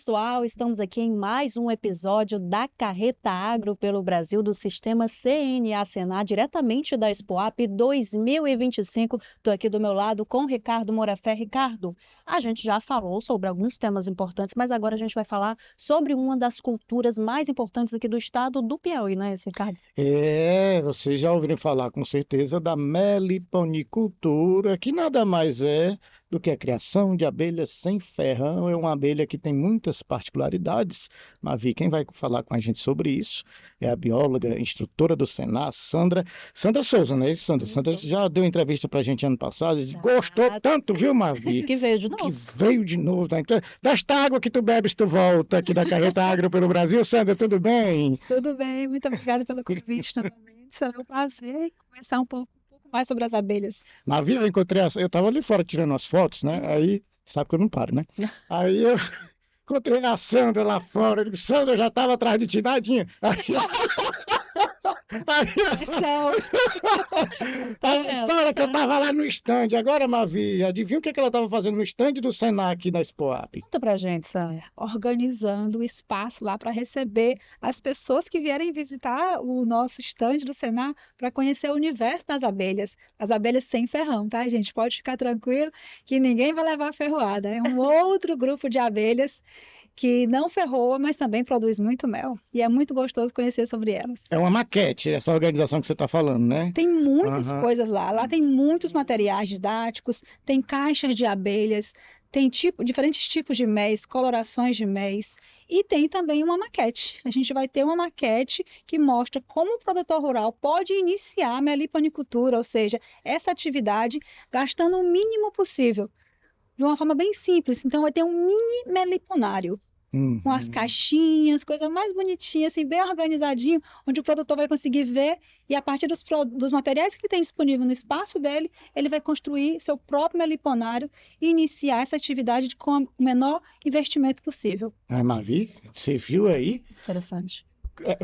pessoal, estamos aqui em mais um episódio da Carreta Agro pelo Brasil do Sistema CNA Senar, diretamente da Expoap 2025. Estou aqui do meu lado com o Ricardo Morafé. Ricardo, a gente já falou sobre alguns temas importantes, mas agora a gente vai falar sobre uma das culturas mais importantes aqui do estado do Piauí, não é isso, Ricardo? Vocês já ouviram falar com certeza da meliponicultura, que nada mais é do que a criação de abelhas sem ferrão. É uma abelha que tem muitas particularidades. Mavi, quem vai falar com a gente sobre isso é a bióloga, instrutora do Senar, Sandra Souza, não é isso, Sandra? Isso. Sandra já deu entrevista para a gente ano passado, Já. gostou tanto, viu, Mavi? Que veio de Que novo. veio de novo. Desta água que tu bebes, tu volta aqui da Carreta Agro pelo Brasil. Sandra, tudo bem? Tudo bem, muito obrigada pelo convite novamente. Será um prazer conversar um pouco mais sobre as abelhas. Mavi, eu encontrei, eu tava ali fora tirando as fotos, né? Aí, sabe que eu não paro, né? Aí eu encontrei a Sandra lá fora. Eu digo, Sandra, eu já tava atrás de ti, nadinha. Então, Aí, a Sandra que eu tava lá no stand. Agora, Mavi, adivinha o que ela tava fazendo no stand do Senar aqui na Expoap? Conta pra gente, Sandra. organizando o espaço lá para receber as pessoas que vierem visitar o nosso estande do Senar para conhecer o universo das abelhas. As abelhas sem ferrão, tá, gente? Pode ficar tranquilo que ninguém vai levar ferroada. É um outro grupo de abelhas que não ferroa, mas também produz muito mel. E é muito gostoso conhecer sobre elas. É uma maquete, essa organização que você tá falando, né? Tem muitas Aham. coisas lá. Lá tem muitos materiais didáticos, tem caixas de abelhas, tem diferentes tipos de méis, colorações de méis. E tem também uma maquete. A gente vai ter uma maquete que mostra como o produtor rural pode iniciar a meliponicultura, ou seja, essa atividade gastando o mínimo possível, de uma forma bem simples. Então vai ter um mini meliponário com as Uhum. caixinhas, coisa mais bonitinha, assim, bem organizadinho, onde o produtor vai conseguir ver e a partir dos materiais que ele tem disponível no espaço dele, ele vai construir seu próprio meliponário e iniciar essa atividade com o menor investimento possível. Aí, Mavi, você viu aí? Interessante.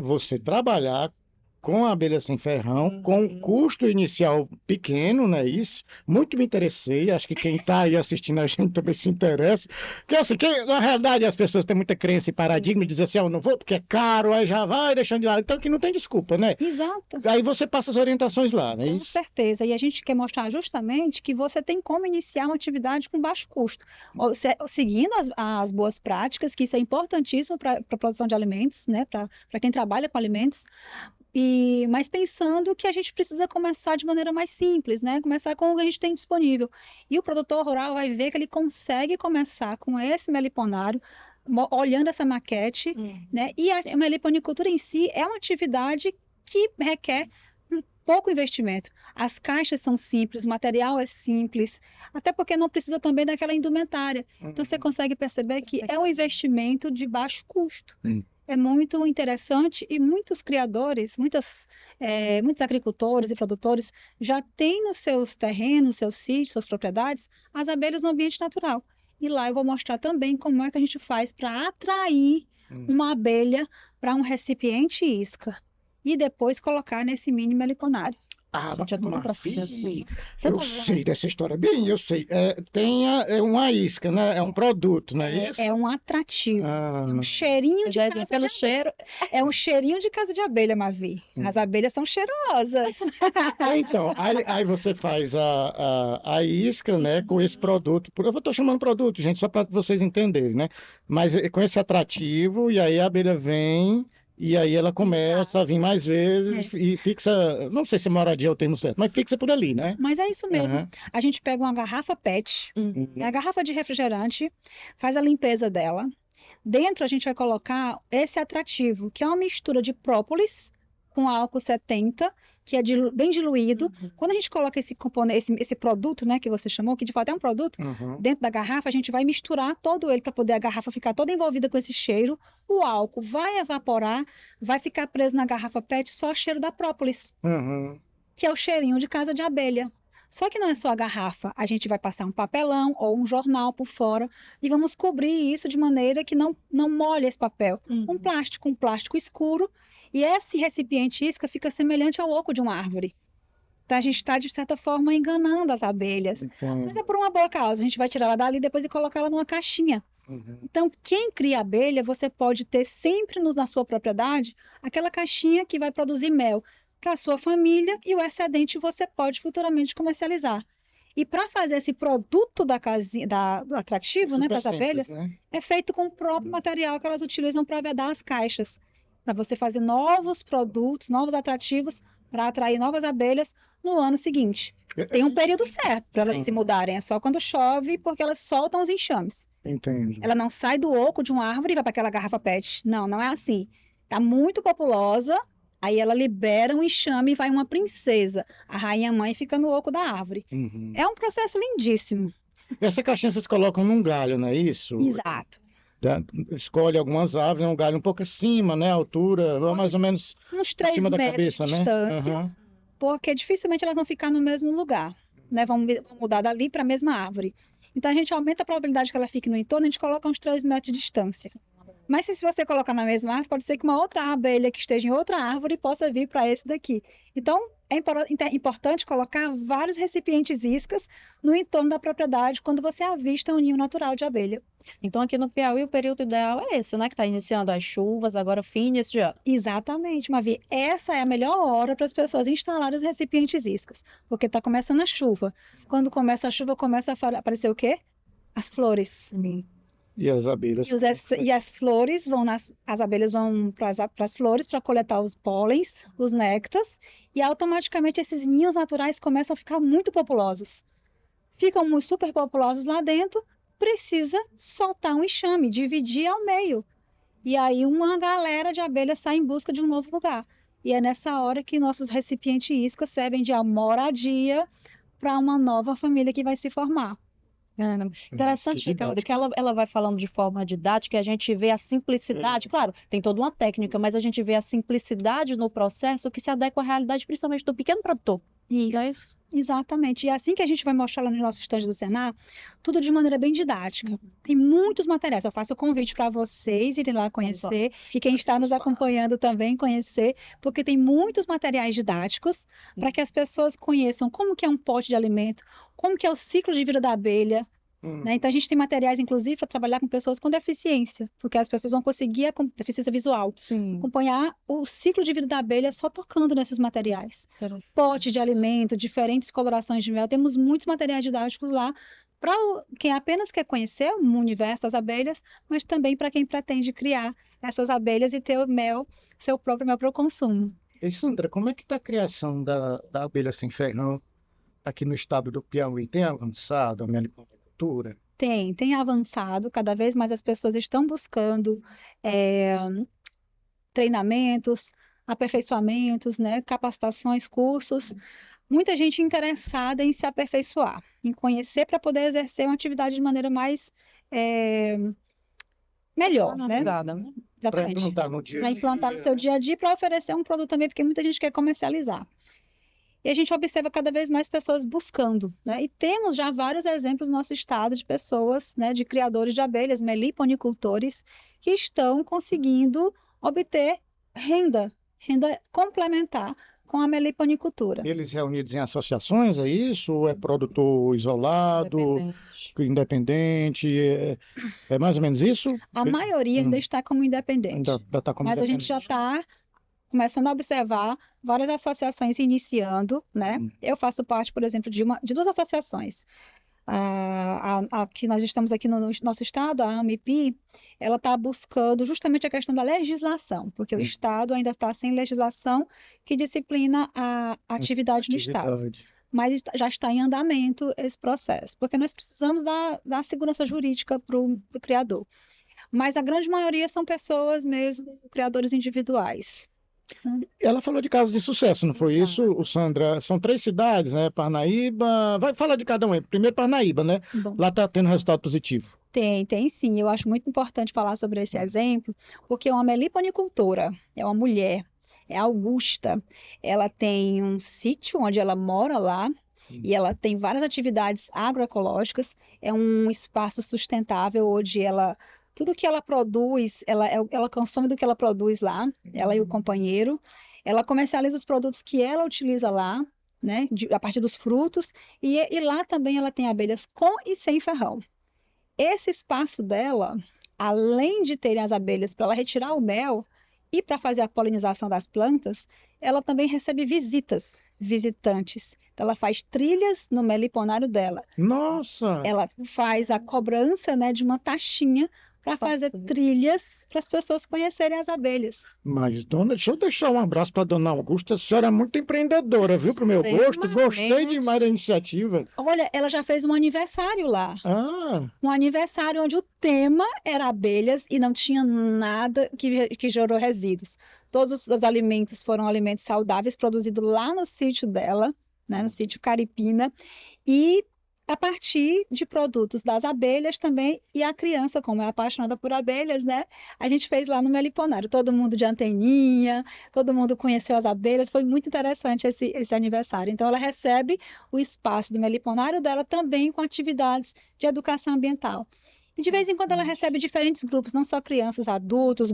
Você trabalhar com a abelha sem ferrão, com um custo inicial pequeno, não é isso? Muito me interessei, acho que quem está aí assistindo a gente também se interessa. Porque assim, na realidade as pessoas têm muita crença e paradigma e dizem assim, eu não vou porque é caro, aí já vai deixando de lado. Então que não tem desculpa, né? Exato. Aí você passa as orientações lá, não é Com isso? certeza. E a gente quer mostrar justamente que você tem como iniciar uma atividade com baixo custo, seguindo as boas práticas, que isso é importantíssimo para a produção de alimentos, né? Para quem trabalha com alimentos. Mas pensando que a gente precisa começar de maneira mais simples, né? Começar com o que a gente tem disponível. E o produtor rural vai ver que ele consegue começar com esse meliponário, olhando essa maquete, né? E a meliponicultura em si é uma atividade que requer um pouco investimento. As caixas são simples, o material é simples, até porque não precisa também daquela indumentária. Então você consegue perceber que é um investimento de baixo custo. É muito interessante e muitos criadores, muitos agricultores e produtores já têm nos seus terrenos, seus sítios, suas propriedades, as abelhas no ambiente natural. E lá eu vou mostrar também como é que a gente faz para atrair uma abelha para um recipiente isca e depois colocar nesse mini meliponário. Gente, é todo um processo. Mavi, Você eu tá sei dessa história bem, eu sei. É uma isca, né? É um produto, não é isso? É um atrativo. Ah, É um cheirinho de já casa pelo de cheiro. É um cheirinho de casa de abelha, Mavi. As abelhas são cheirosas. então, aí você faz a isca, né, com esse produto. Eu estou chamando produto, gente, só para vocês entenderem, né? Mas com esse atrativo, e aí a abelha vem, e aí ela começa a vir mais vezes e fixa, não sei se moradia é o termo certo, mas fixa por ali, né? Mas é isso mesmo. Aham. A gente pega uma garrafa PET, Hum. a garrafa de refrigerante, faz a limpeza dela. Dentro a gente vai colocar esse atrativo, que é uma mistura de própolis com álcool 70, que é bem diluído. Quando a gente coloca esse componente, esse produto, né, que você chamou, que de fato é um produto, Uhum. dentro da garrafa, a gente vai misturar todo ele para poder a garrafa ficar toda envolvida com esse cheiro. O álcool vai evaporar, vai ficar preso na garrafa PET só o cheiro da própolis, Uhum. que é o cheirinho de casa de abelha. Só que não é só a garrafa, a gente vai passar um papelão ou um jornal por fora e vamos cobrir isso de maneira que não molhe esse papel. Um plástico escuro, e esse recipiente isca fica semelhante ao oco de uma árvore. Então a gente está, de certa forma, enganando as abelhas. Então, Mas é por uma boa causa, a gente vai tirar ela dali depois e colocar ela numa caixinha. Uhum. Então, quem cria abelha, você pode ter sempre na sua propriedade aquela caixinha que vai produzir mel para a sua família e o excedente você pode futuramente comercializar. E para fazer esse produto da casinha, do atrativo, né, para Super as simples, abelhas, né? é feito com o próprio material que elas utilizam para vedar as caixas, para você fazer novos produtos, novos atrativos para atrair novas abelhas no ano seguinte. Tem um período certo para elas se mudarem, é só quando chove, porque elas soltam os enxames. Entendo. Ela não sai do oco de uma árvore e vai para aquela garrafa PET. Não, não é assim. Tá muito populosa, aí ela libera um enxame e vai uma princesa. A rainha-mãe fica no oco da árvore. Uhum. É um processo lindíssimo. Essa caixinha vocês colocam num galho, não é isso? Exato. Escolhe algumas árvores, um galho um pouco acima, né? A altura, mais ou menos Uns 3 acima da metros cabeça, de né? distância, Aham. porque dificilmente elas vão ficar no mesmo lugar, né? Vão mudar dali para a mesma árvore. Então a gente aumenta a probabilidade que ela fique no entorno, a gente coloca uns 3 metros de distância. Mas se você colocar na mesma árvore, pode ser que uma outra abelha que esteja em outra árvore possa vir para esse daqui. Então, é importante colocar vários recipientes iscas no entorno da propriedade quando você avista um ninho natural de abelha. Então, aqui no Piauí, o período ideal é esse, né? Que está iniciando as chuvas, agora fim desse ano. Exatamente, Mavi. Essa é a melhor hora para as pessoas instalarem os recipientes iscas, porque está começando a chuva. Quando começa a chuva, começa a aparecer o quê? As flores. E as abelhas. E as flores vão as abelhas vão para as flores para coletar os pólens, os néctares, e automaticamente esses ninhos naturais começam a ficar muito populosos. Ficam super populosos lá dentro, precisa soltar um enxame, dividir ao meio. E aí uma galera de abelhas sai em busca de um novo lugar. E é nessa hora que nossos recipientes iscas servem de moradia para uma nova família que vai se formar. Interessante, Que Ricardo, didático. que ela vai falando de forma didática, a gente vê a simplicidade, claro, tem toda uma técnica, mas a gente vê a simplicidade no processo que se adequa à realidade, principalmente do pequeno produtor. Não é isso? Exatamente. E é assim que a gente vai mostrar lá no nosso estande do Senar, tudo de maneira bem didática. Tem muitos materiais. Eu faço o convite para vocês irem lá conhecer e quem está nos acompanhando também conhecer, porque tem muitos materiais didáticos para que as pessoas conheçam como que é um pote de alimento, como que é o ciclo de vida da abelha. Né? Então, a gente tem materiais, inclusive, para trabalhar com pessoas com deficiência, porque as pessoas vão conseguir, com deficiência visual, Sim. acompanhar o ciclo de vida da abelha só tocando nesses materiais. Pote de alimento, diferentes colorações de mel, temos muitos materiais didáticos lá para quem apenas quer conhecer o universo das abelhas, mas também para quem pretende criar essas abelhas e ter o mel, seu próprio mel para o consumo. E Sandra, como é que está a criação da abelha sem ferrão aqui no estado do Piauí? Tem avançado a meliponicultura? Tem avançado, cada vez mais as pessoas estão buscando treinamentos, aperfeiçoamentos, né, capacitações, cursos. Muita gente interessada em se aperfeiçoar, em conhecer para poder exercer uma atividade de maneira mais melhor, né? Personalizada. Para Exatamente. implantar no dia a Para dia, implantar no seu dia a dia, para oferecer um produto também, porque muita gente quer comercializar. E a gente observa cada vez mais pessoas buscando, né? E temos já vários exemplos no nosso estado de pessoas, né, de criadores de abelhas, meliponicultores, que estão conseguindo obter renda complementar com a meliponicultura. Eles reunidos em associações, é isso? Ou é produtor isolado, independente? É mais ou menos isso? A maioria ainda está como independente, Ainda está como mas a gente já está começando a observar várias associações iniciando, né? Eu faço parte, por exemplo, de 2 associações. A que nós estamos aqui no nosso estado, a AMIP, ela está buscando justamente a questão da legislação, porque o estado ainda está sem legislação que disciplina a atividade no estado. Mas já está em andamento esse processo, porque nós precisamos dar segurança jurídica para o criador. Mas a grande maioria são pessoas mesmo, criadores individuais. Ela falou de casos de sucesso, não foi isso, Sandra? São 3 cidades, né? Parnaíba. Vai falar de cada um aí. Primeiro, Parnaíba, né? Bom. Lá está tendo resultado positivo. Tem sim. Eu acho muito importante falar sobre esse exemplo, porque é uma meliponicultora, é uma mulher, é Augusta. Ela tem um sítio onde ela mora lá, e ela tem várias atividades agroecológicas. É um espaço sustentável onde tudo que ela produz, ela consome do que ela produz lá, ela e o companheiro. Ela comercializa os produtos que ela utiliza lá, né, a partir dos frutos. E lá também ela tem abelhas com e sem ferrão. Esse espaço dela, além de terem as abelhas para ela retirar o mel e para fazer a polinização das plantas, ela também recebe visitantes. Então, ela faz trilhas no meliponário dela. Nossa! Ela faz a cobrança, né, de uma taxinha para fazer Nossa. trilhas para as pessoas conhecerem as abelhas. Mas, dona, deixa eu deixar um abraço para dona Augusta. A senhora é muito empreendedora, viu? Pro meu gosto. Gostei Extremamente. demais da iniciativa. Olha, ela já fez um aniversário lá. Ah, Um aniversário onde o tema era abelhas e não tinha nada que gerou resíduos. Todos os alimentos foram alimentos saudáveis produzidos lá no sítio dela, né, no sítio Caripina, e a partir de produtos das abelhas também, e a criança, como é apaixonada por abelhas, né, a gente fez lá no meliponário, todo mundo de anteninha, todo mundo conheceu as abelhas, foi muito interessante esse aniversário. Então, ela recebe o espaço do meliponário dela também com atividades de educação ambiental. E de vez em quando ela recebe diferentes grupos, não só crianças, adultos,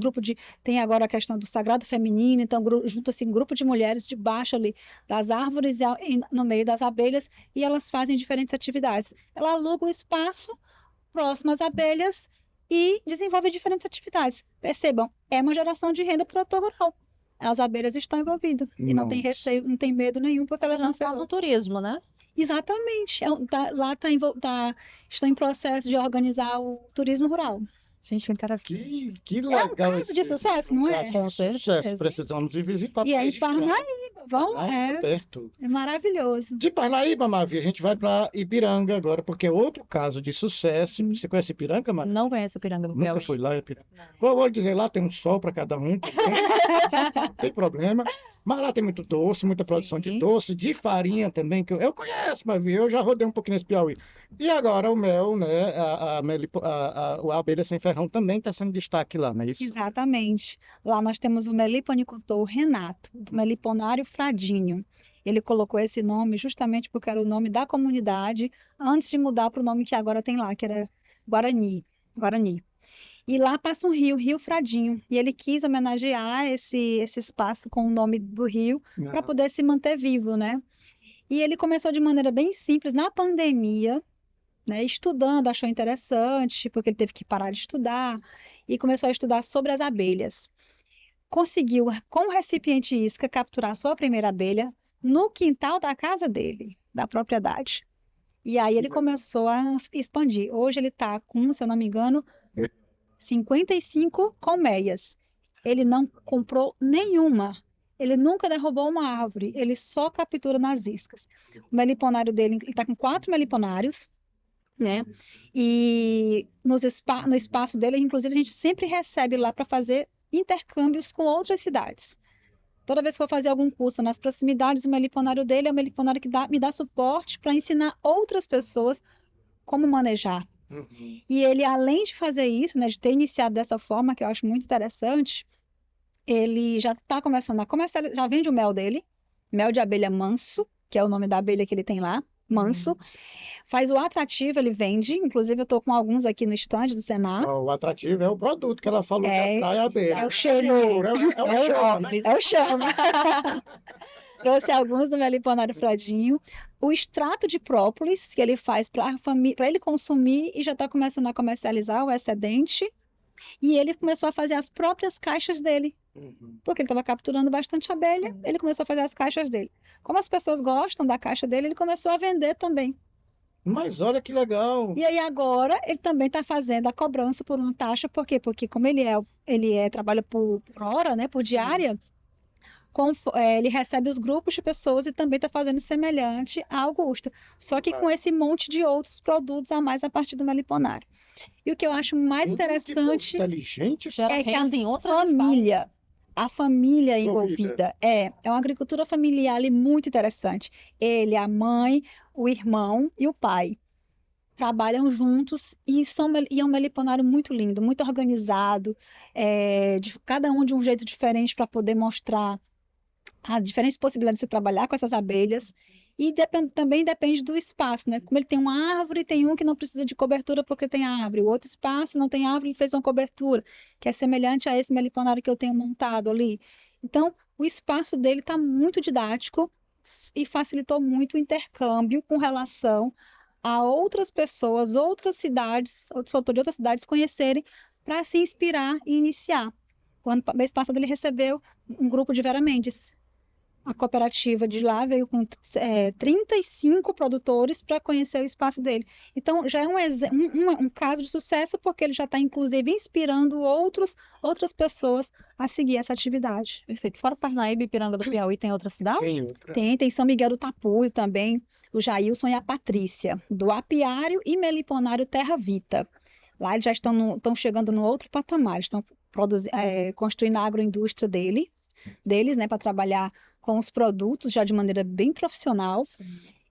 tem agora a questão do sagrado feminino, então junta-se um grupo de mulheres debaixo ali das árvores no meio das abelhas e elas fazem diferentes atividades. Ela aluga um espaço próximo às abelhas e desenvolve diferentes atividades. Percebam, é uma geração de renda para o produtor rural. As abelhas estão envolvidas e não tem Nossa. receio, não tem medo nenhum porque elas não Faz fazem. um turismo, né? Exatamente. Lá estão em processo de organizar o turismo rural. Gente, que interessante. Que É um legal caso de sucesso, não é? caso de sucesso. Precisamos ir visitar E para aí, registrar. Parnaíba, vão, Parnaíba, perto. é maravilhoso. De Parnaíba, Mavi, a gente vai para Ipiranga agora, porque é outro caso de sucesso. Você conhece Ipiranga, Mavi? Não conheço o Piranga do Nunca Piauí. fui lá em Ipiranga. Vou dizer, lá tem um sol para cada um, não tem problema. Mas lá tem muito doce, muita produção de Sim. doce, de farinha também, que eu conheço, Mavi, eu já rodei um pouquinho nesse Piauí. E agora o mel, né, a abelha sem ferrão também está sendo destaque lá, não é isso? Exatamente. Lá nós temos o meliponicultor Renato, do Meliponário Fradinho. Ele colocou esse nome justamente porque era o nome da comunidade, antes de mudar para o nome que agora tem lá, que era Guarani. E lá passa um rio, Rio Fradinho. E ele quis homenagear esse espaço com o nome do rio para poder se manter vivo, né? E ele começou de maneira bem simples, na pandemia, né? Estudando, achou interessante, porque ele teve que parar de estudar, e começou a estudar sobre as abelhas. Conseguiu, com o recipiente isca, capturar a sua primeira abelha no quintal da casa dele, da propriedade. E aí ele começou a expandir. Hoje ele está com, se eu não me engano, 55 colmeias. Ele não comprou nenhuma. Ele nunca derrubou uma árvore. Ele só captura nas iscas. O meliponário dele, ele está com 4 meliponários, né? E no espaço dele, inclusive, a gente sempre recebe lá para fazer intercâmbios com outras cidades. Toda vez que eu for fazer algum curso nas proximidades, o meliponário dele é o meliponário que me dá suporte para ensinar outras pessoas como manejar. Uhum. E ele, além de fazer isso, né, de ter iniciado dessa forma, que eu acho muito interessante, ele já está começando a comercializar, já vende o mel dele, mel de abelha manso, que é o nome da abelha que ele tem lá, manso. Faz o atrativo, ele vende, inclusive eu estou com alguns aqui no estande do Senar. O atrativo é o produto que ela falou que É, atrai a abelha. é o cheiro, É o chama, né? é o chama. Trouxe alguns do meliponário Fradinho. O extrato de própolis, que ele faz para ele consumir e já está começando a comercializar o excedente. E ele começou a fazer as próprias caixas dele, Uhum. porque ele estava capturando bastante abelha, ele começou a fazer as caixas dele. Como as pessoas gostam da caixa dele, ele começou a vender também. Mas olha que legal. E aí agora ele também está fazendo a cobrança por uma taxa, por quê? Porque como trabalha por hora, né, por diária, ele recebe os grupos de pessoas e também está fazendo semelhante à Augusta, só que com esse monte de outros produtos a mais a partir do meliponário. E o que eu acho mais interessante Inteligente. Gera é que a renda em outras a família é Envolvida. envolvida. É uma agricultura familiar ali muito interessante. Ele, a mãe, o irmão e o pai trabalham juntos e é um meliponário muito lindo, muito organizado, cada um de um jeito diferente para poder mostrar as diferentes possibilidades de você trabalhar com essas abelhas. E também depende do espaço, né? Como ele tem uma árvore, tem um que não precisa de cobertura porque tem árvore. O outro espaço não tem árvore e fez uma cobertura, que é semelhante a esse meliponário que eu tenho montado ali. Então, o espaço dele está muito didático e facilitou muito o intercâmbio com relação a outras pessoas, outras cidades, outros produtores de outras cidades conhecerem para se inspirar e iniciar. Mês passado ele recebeu um grupo de Vera Mendes. A cooperativa de lá veio com 35 produtores para conhecer o espaço dele. Então, já é um caso de sucesso, porque ele já está, inclusive, inspirando outras pessoas a seguir essa atividade. Perfeito. Fora Parnaíba e Ipiranga do Piauí, tem outra cidade? Tem outra. Tem São Miguel do Tapuio também, o Jailson e a Patrícia, do Apiário e Meliponário Terra Vita. Lá eles já estão chegando no outro patamar, estão construindo a agroindústria deles, né, para trabalhar com os produtos já de maneira bem profissional.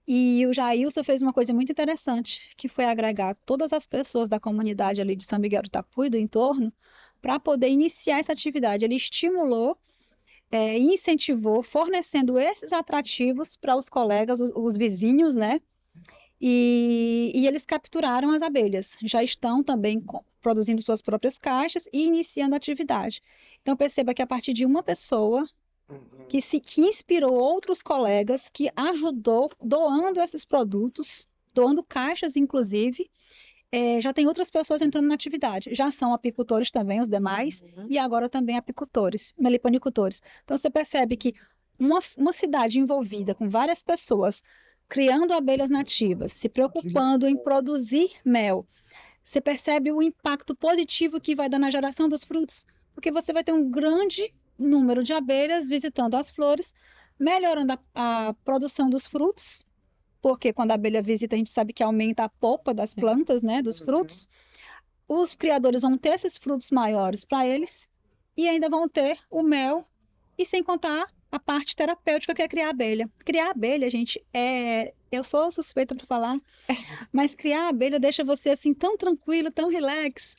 E o Jailson fez uma coisa muito interessante, que foi agregar todas as pessoas da comunidade ali de São Miguel do Tapuio e do entorno para poder iniciar essa atividade. Ele estimulou e incentivou, fornecendo esses atrativos para os colegas, os vizinhos, né? E eles capturaram as abelhas. Já estão também produzindo suas próprias caixas e iniciando a atividade. Então, perceba que a partir de uma pessoa que inspirou outros colegas, que ajudou doando esses produtos, doando caixas, inclusive, já tem outras pessoas entrando na atividade. Já são apicultores também, os demais, e agora também apicultores, meliponicultores. Então, você percebe que uma cidade envolvida com várias pessoas criando abelhas nativas, se preocupando em produzir mel, você percebe o impacto positivo que vai dar na geração dos frutos, porque você vai ter um grande número de abelhas visitando as flores, melhorando a produção dos frutos, porque quando a abelha visita, a gente sabe que aumenta a polpa das plantas, né, dos frutos. Os criadores vão ter esses frutos maiores para eles e ainda vão ter o mel, e sem contar a parte terapêutica que é criar abelha. Criar abelha, gente, eu sou suspeita para falar, mas criar abelha deixa você assim tão tranquilo, tão relax.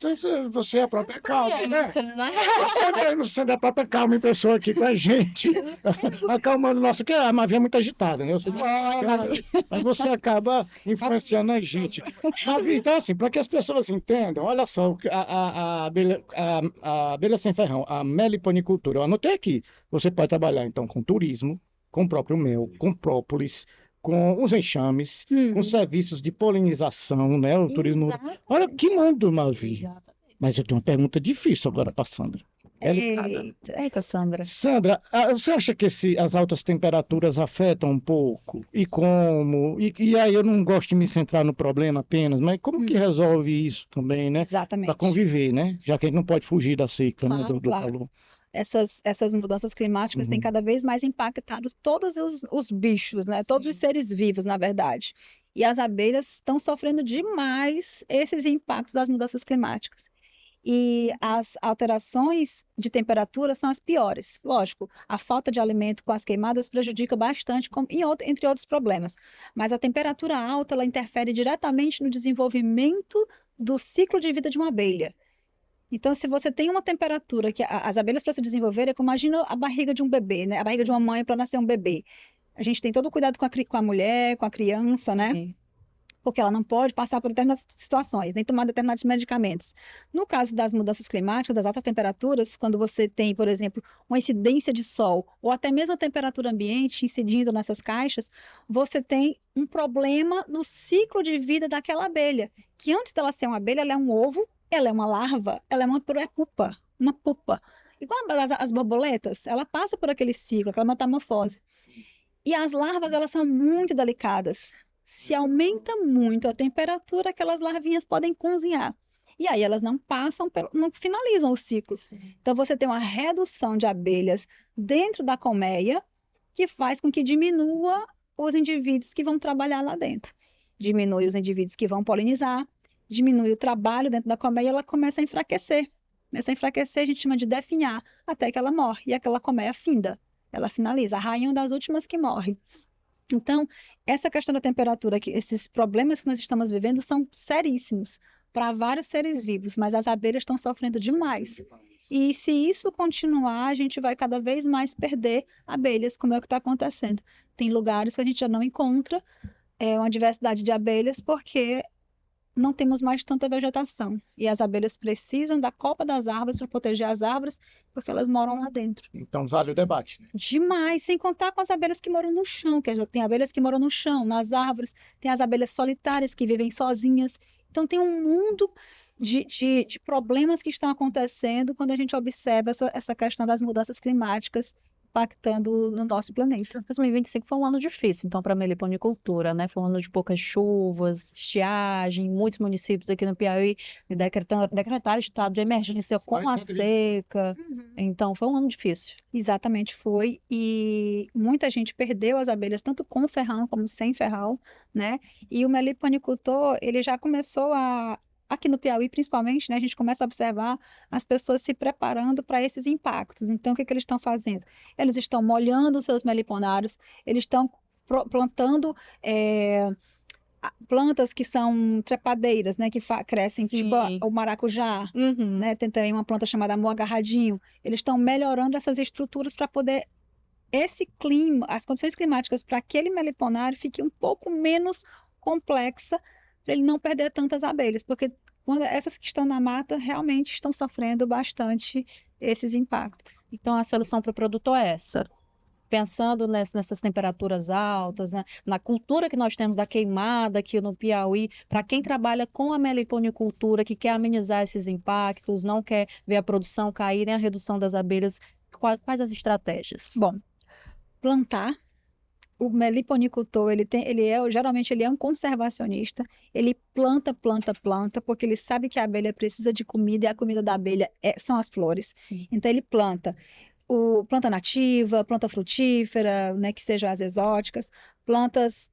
Você é a própria calma, né? Isso, né? Você é a própria calma em pessoa aqui com a gente. Acalmando o nosso, que a Mavi é muito agitada, né? Mas você acaba influenciando a gente. Então, assim, para que as pessoas entendam, olha só, a abelha sem ferrão, a meliponicultura, eu anotei aqui. Você pode trabalhar, então, com turismo, com o próprio mel, com própolis, com os enxames, com serviços de polinização, né? O turismo. Exatamente. Olha que mundo, Mavi. Exatamente. Mas eu tenho uma pergunta difícil agora para Sandra. Eita, Sandra. Sandra, você acha que as altas temperaturas afetam um pouco? E como? E aí eu não gosto de me centrar no problema apenas, mas como que resolve isso também, né? Exatamente. Para conviver, né? Já que a gente não pode fugir da seca, né? Claro, Do claro. calor. Essas mudanças climáticas têm cada vez mais impactado todos os bichos, né? Todos os seres vivos, na verdade. E as abelhas estão sofrendo demais esses impactos das mudanças climáticas. E as alterações de temperatura são as piores. Lógico, a falta de alimento com as queimadas prejudica bastante, entre outros problemas. Mas a temperatura alta, ela interfere diretamente no desenvolvimento do ciclo de vida de uma abelha. Então, se você tem uma temperatura que as abelhas para se desenvolver, imagina a barriga de um bebê, né? A barriga de uma mãe para nascer um bebê. A gente tem todo o cuidado com a mulher, com a criança, né? Sim. Porque ela não pode passar por determinadas situações, nem tomar determinados medicamentos. No caso das mudanças climáticas, das altas temperaturas, quando você tem, por exemplo, uma incidência de sol, ou até mesmo a temperatura ambiente incidindo nessas caixas, você tem um problema no ciclo de vida daquela abelha, que antes dela ser uma abelha, ela é um ovo, ela é uma larva, ela é uma pupa, uma pupa. Igual as borboletas, ela passa por aquele ciclo, aquela metamorfose. E as larvas, elas são muito delicadas. Se aumenta muito a temperatura, aquelas larvinhas podem cozinhar. E aí elas não finalizam os ciclos. Então você tem uma redução de abelhas dentro da colmeia, que faz com que diminua os indivíduos que vão trabalhar lá dentro. Diminui os indivíduos que vão polinizar, diminui o trabalho dentro da colmeia e ela começa a enfraquecer. Começa a enfraquecer, a gente chama de definhar, até que ela morre. E aquela colmeia finda. Ela finaliza, a rainha é uma das últimas que morre. Então, essa questão da temperatura, esses problemas que nós estamos vivendo são seríssimos para vários seres vivos, mas as abelhas estão sofrendo demais. E se isso continuar, a gente vai cada vez mais perder abelhas, como é o que está acontecendo. Tem lugares que a gente já não encontra uma diversidade de abelhas, porque não temos mais tanta vegetação. E as abelhas precisam da copa das árvores para proteger as árvores, porque elas moram lá dentro. Então vale o debate, né? Demais, sem contar com as abelhas que moram no chão, que já tem abelhas que moram no chão, nas árvores, tem as abelhas solitárias que vivem sozinhas. Então tem um mundo de problemas que estão acontecendo quando a gente observa essa questão das mudanças climáticas impactando no nosso planeta. 2025 foi um ano difícil, então, para a meliponicultura, né? Foi um ano de poucas chuvas, estiagem, muitos municípios aqui no Piauí decretaram estado de emergência com a seca. Então, foi um ano difícil. Exatamente foi, e muita gente perdeu as abelhas, tanto com ferrão como sem ferrão, né? E o meliponicultor, ele já começou aqui no Piauí principalmente, né? A gente começa a observar as pessoas se preparando para esses impactos. Então, o que eles estão fazendo? Eles estão molhando os seus meliponários, eles estão plantando plantas que são trepadeiras, né? Que crescem, tipo o maracujá, né? Tem também uma planta chamada agarradinho. Eles estão melhorando essas estruturas para poder esse clima, as condições climáticas para aquele meliponário fique um pouco menos complexa, para ele não perder tantas abelhas, porque quando essas que estão na mata realmente estão sofrendo bastante esses impactos. Então, a solução para o produtor é essa. Pensando nessas temperaturas altas, né? Na cultura que nós temos da queimada aqui no Piauí, para quem trabalha com a meliponicultura, que quer amenizar esses impactos, não quer ver a produção cair, nem a redução das abelhas, quais as estratégias? Bom, plantar. O meliponicultor, geralmente ele é um conservacionista, ele planta, porque ele sabe que a abelha precisa de comida e a comida da abelha são as flores. Então ele planta planta nativa, planta frutífera, né, que sejam as exóticas, plantas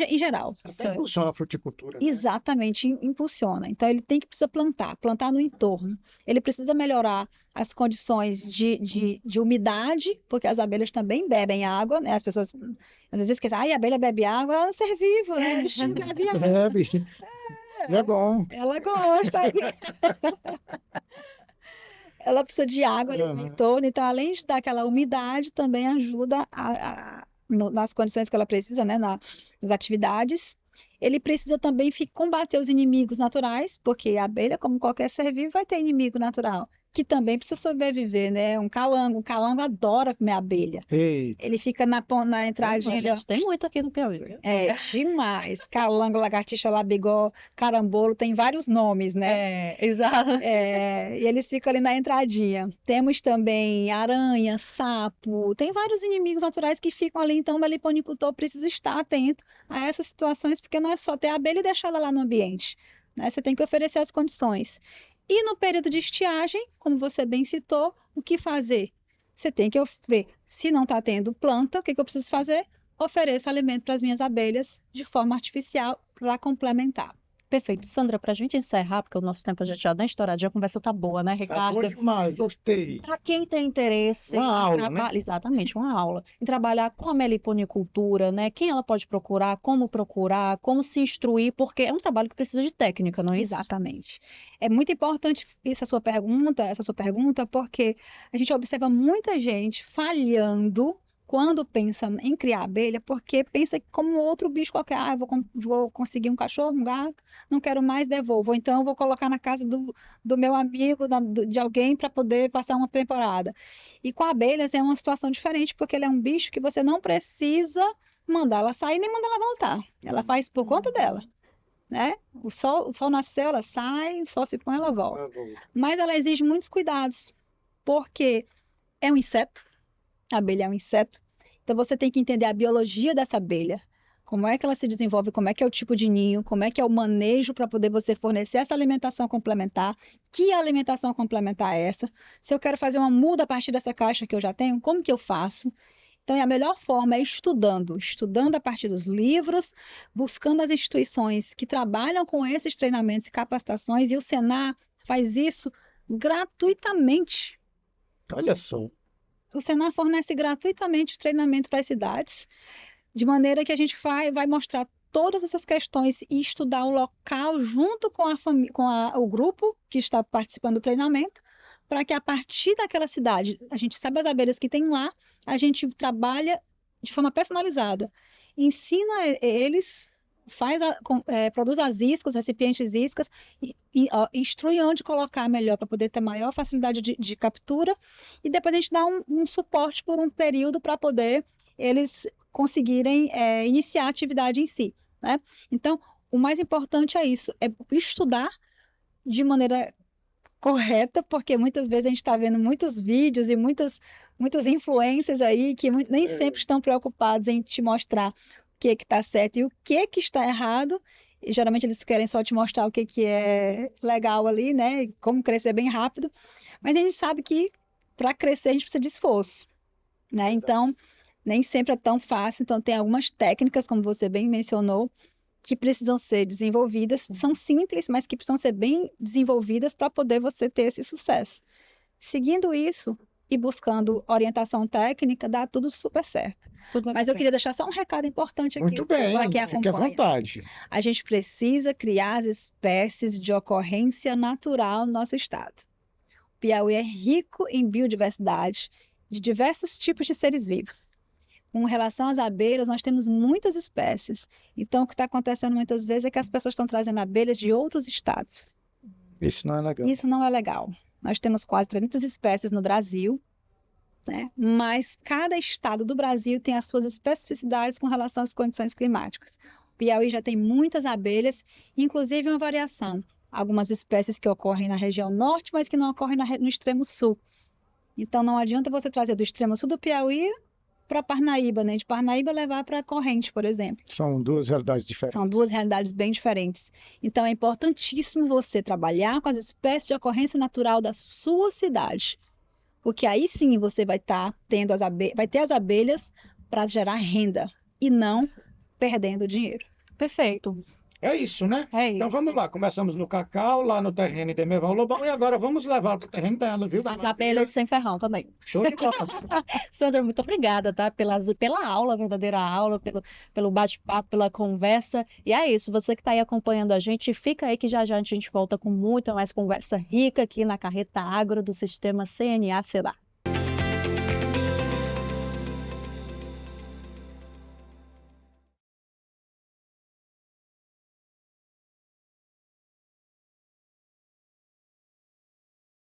em geral. Até impulsiona a fruticultura, né? Exatamente, impulsiona. Então ele precisa plantar no entorno. Ele precisa melhorar as condições de umidade, porque as abelhas também bebem água, né? As pessoas às vezes esquecem, a abelha bebe água, ela é um ser vivo, né? Bebe água. Bebe. É bom. Ela gosta. Ela precisa de água ali no entorno, então além de dar aquela umidade, também ajuda nas condições que ela precisa, né, nas atividades. Ele precisa também combater os inimigos naturais, porque a abelha, como qualquer ser vivo, vai ter inimigo natural, que também precisa sobreviver, né? Um calango adora comer abelha. Eita. Ele fica na entradinha. A gente tem muito aqui no Piauí. É, demais. Calango, lagartixa, labigó, carambolo, tem vários nomes, né? Exato. E eles ficam ali na entradinha. Temos também aranha, sapo, tem vários inimigos naturais que ficam ali, então o meliponicultor precisa estar atento a essas situações, porque não é só ter a abelha e deixar ela lá no ambiente, né? Você tem que oferecer as condições. E no período de estiagem, como você bem citou, o que fazer? Você tem que ver, se não está tendo planta, o que eu preciso fazer? Ofereço alimento para as minhas abelhas de forma artificial para complementar. Perfeito. Sandra, para a gente encerrar, porque o nosso tempo já dá estouradinha, a conversa tá boa, né, Ricardo? Tá bom demais, gostei. Para quem tem interesse Uma aula, né? Exatamente, uma aula, em trabalhar com a meliponicultura, né? Quem ela pode procurar, como se instruir, porque é um trabalho que precisa de técnica, não é isso? Exatamente. É muito importante essa sua pergunta, porque a gente observa muita gente falhando quando pensa em criar abelha, porque pensa que como outro bicho qualquer, vou conseguir um cachorro, um gato, não quero mais, devolvo. Ou então eu vou colocar na casa do meu amigo, de alguém para poder passar uma temporada. E com abelhas é uma situação diferente, porque ele é um bicho que você não precisa mandar ela sair, nem mandar ela voltar. Ela faz por conta dela, né? O sol nasceu, ela sai, o sol se põe, ela volta. Mas ela exige muitos cuidados, porque é um inseto. A abelha é um inseto, então você tem que entender a biologia dessa abelha, como é que ela se desenvolve, como é que é o tipo de ninho, como é que é o manejo para poder você fornecer essa alimentação complementar, que alimentação complementar é essa, se eu quero fazer uma muda a partir dessa caixa que eu já tenho, como que eu faço? Então, a melhor forma é estudando a partir dos livros, buscando as instituições que trabalham com esses treinamentos e capacitações, e o Senar faz isso gratuitamente. Olha só. O Senar fornece gratuitamente treinamento para as cidades, de maneira que a gente vai mostrar todas essas questões e estudar o local junto com o grupo que está participando do treinamento, para que a partir daquela cidade, a gente sabe as abelhas que tem lá, a gente trabalha de forma personalizada, ensina eles produz as iscas, os recipientes iscas, instrui onde colocar melhor para poder ter maior facilidade de captura, e depois a gente dá um suporte por um período para poder eles conseguirem iniciar a atividade em si, né? Então, o mais importante é isso, é estudar de maneira correta, porque muitas vezes a gente está vendo muitos vídeos e muitos influencers aí que nem sempre estão preocupados em te mostrar o que está certo e o que está errado. E geralmente eles querem só te mostrar o que é legal ali, né? Como crescer bem rápido. Mas a gente sabe que para crescer a gente precisa de esforço, né? Então, nem sempre é tão fácil. Então, tem algumas técnicas, como você bem mencionou, que precisam ser desenvolvidas, são simples, mas que precisam ser bem desenvolvidas para poder você ter esse sucesso. Seguindo isso e buscando orientação técnica, dá tudo super certo. Mas eu queria deixar só um recado importante aqui Muito bem, para quem fique à acompanha. vontade. A gente precisa criar as espécies de ocorrência natural no nosso estado. O Piauí é rico em biodiversidade de diversos tipos de seres vivos. Com relação às abelhas, nós temos muitas espécies. Então, o que está acontecendo muitas vezes é que as pessoas estão trazendo abelhas de outros estados. Isso não é legal. Isso não é legal. Nós temos quase 300 espécies no Brasil, né? Mas cada estado do Brasil tem as suas especificidades com relação às condições climáticas. O Piauí já tem muitas abelhas, inclusive uma variação. Algumas espécies que ocorrem na região norte, mas que não ocorrem no extremo sul. Então, não adianta você trazer do extremo sul do Piauí para Parnaíba, né? De Parnaíba levar para Corrente, por exemplo. São duas realidades diferentes. São duas realidades bem diferentes. Então, é importantíssimo você trabalhar com as espécies de ocorrência natural da sua cidade, porque aí sim você vai estar tendo vai ter as abelhas para gerar renda e não perdendo dinheiro. Perfeito. É isso, né? É Então isso. vamos lá, começamos no Cacau, lá no terreno de Meval Lobão, e agora vamos levar para o terreno dela, viu? As abelhas sem ferrão também. Show de bola. Sandra, muito obrigada, tá? Pela aula, verdadeira aula, pelo bate-papo, pela conversa. E é isso, você que está aí acompanhando a gente, fica aí que já já a gente volta com muita mais conversa rica aqui na Carreta Agro do Sistema CNA-CEDAR.